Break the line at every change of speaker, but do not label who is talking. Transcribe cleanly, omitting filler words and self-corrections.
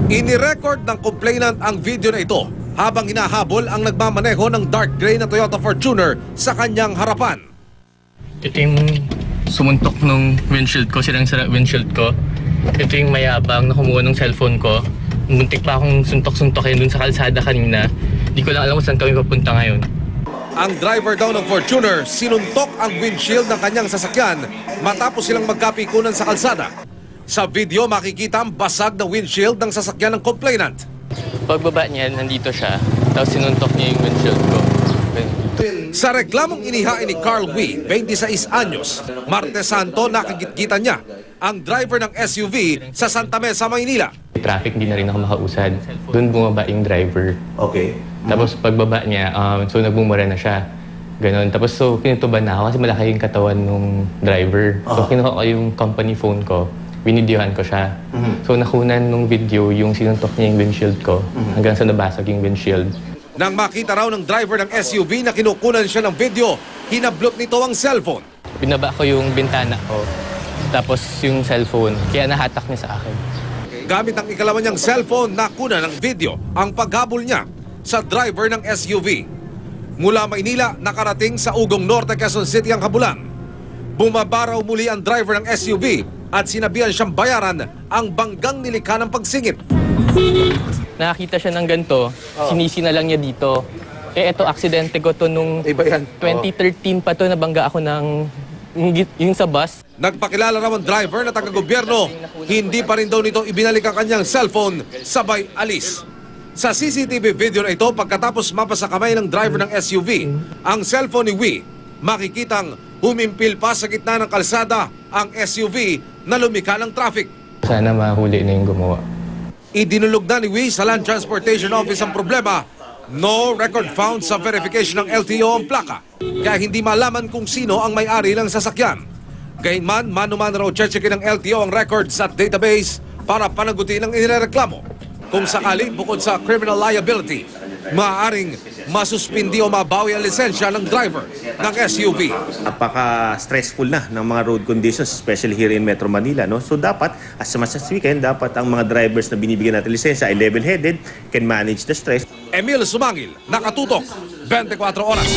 Inirecord ng complainant ang video na ito habang hinahabol ang nagmamaneho ng dark gray na Toyota Fortuner sa kanyang harapan.
Ito yung sumuntok nung windshield ko, sirang-sira windshield ko. Ito yung mayabang na kumuha ng cellphone ko. Muntik pa akong suntok-suntokin dun sa kalsada kanina. Di ko lang alam kung saan kami papunta ngayon.
Ang driver daw ng Fortuner sinuntok ang windshield ng kanyang sasakyan matapos silang magkapikunan sa kalsada. Sa video makikita ang basag na windshield ng sasakyan ng complainant.
Pagbaba niya, nandito siya. Tapos sinuntok niya yung windshield ko.
Sa reklamong inihain ni Carl Wee, 26 anyos, Martes Santo nakikita niya ang driver ng SUV sa Santa Mesa, Maynila.
Traffic, hindi na rin ako makausad. Doon bumaba yung driver.
Okay.
Tapos pagbaba niya, so nagbumura na siya. Ganon. Tapos so pinutuban na ako kasi malaki yung katawan ng driver. So kinuha ko yung company phone ko. Binidyohan ko siya. So nakunan nung video yung sinuntok niya yung windshield ko hanggang sa nabasag yung windshield.
Nang makita raw ng driver ng SUV na kinukunan siya ng video, hinablot nito ang cellphone.
Binaba ko yung bintana ko. Tapos yung cellphone, kaya nahatak niya sa akin.
Gamit ang ikalawa niyang cellphone, nakuna ng video ang paghabol niya sa driver ng SUV. Mula Maynila, nakarating sa Ugong Norte, Quezon City ang habulan. Bumaba raw muli ang driver ng SUV at sinabihan siyang bayaran ang banggang nilikha ng pagsingit.
Nakakita siya ng ganito, sinisi na lang niya dito. Eh eto, aksidente ko to nung 2013 pa to, nabangga ako ng yung sa bus.
Nagpakilala raw ang driver na taga-gobyerno, hindi pa rin daw nito ibinalik ang kanyang cellphone, sabay alis. Sa CCTV video na ito, pagkatapos mapasa kamay ng driver ng SUV, ang cellphone ni Wee, makikitang humimpil pa sa gitna ng kalsada ang SUV na lumikha ng traffic.
Sana mahuli na yung gumawa.
Idinulog na ni Wee sa Land Transportation Office ang problema. No record found sa verification ng LTO ang plaka, kaya hindi malaman kung sino ang may-ari ng sasakyan. Gayunman, mano-mano raw check-in ng LTO ang records at database para panagutin ang inireklamo. Kung sakali, bukod sa criminal liability, maaaring masuspindi o mabawi ang lisensya ng driver ng SUV.
Napaka-stressful na ng mga road conditions, especially here in Metro Manila. No? So dapat, as much as we can, dapat ang mga drivers na binibigyan natin lisensya ay level-headed, can manage the stress.
Emil Sumangil, nakatutok, 24 oras.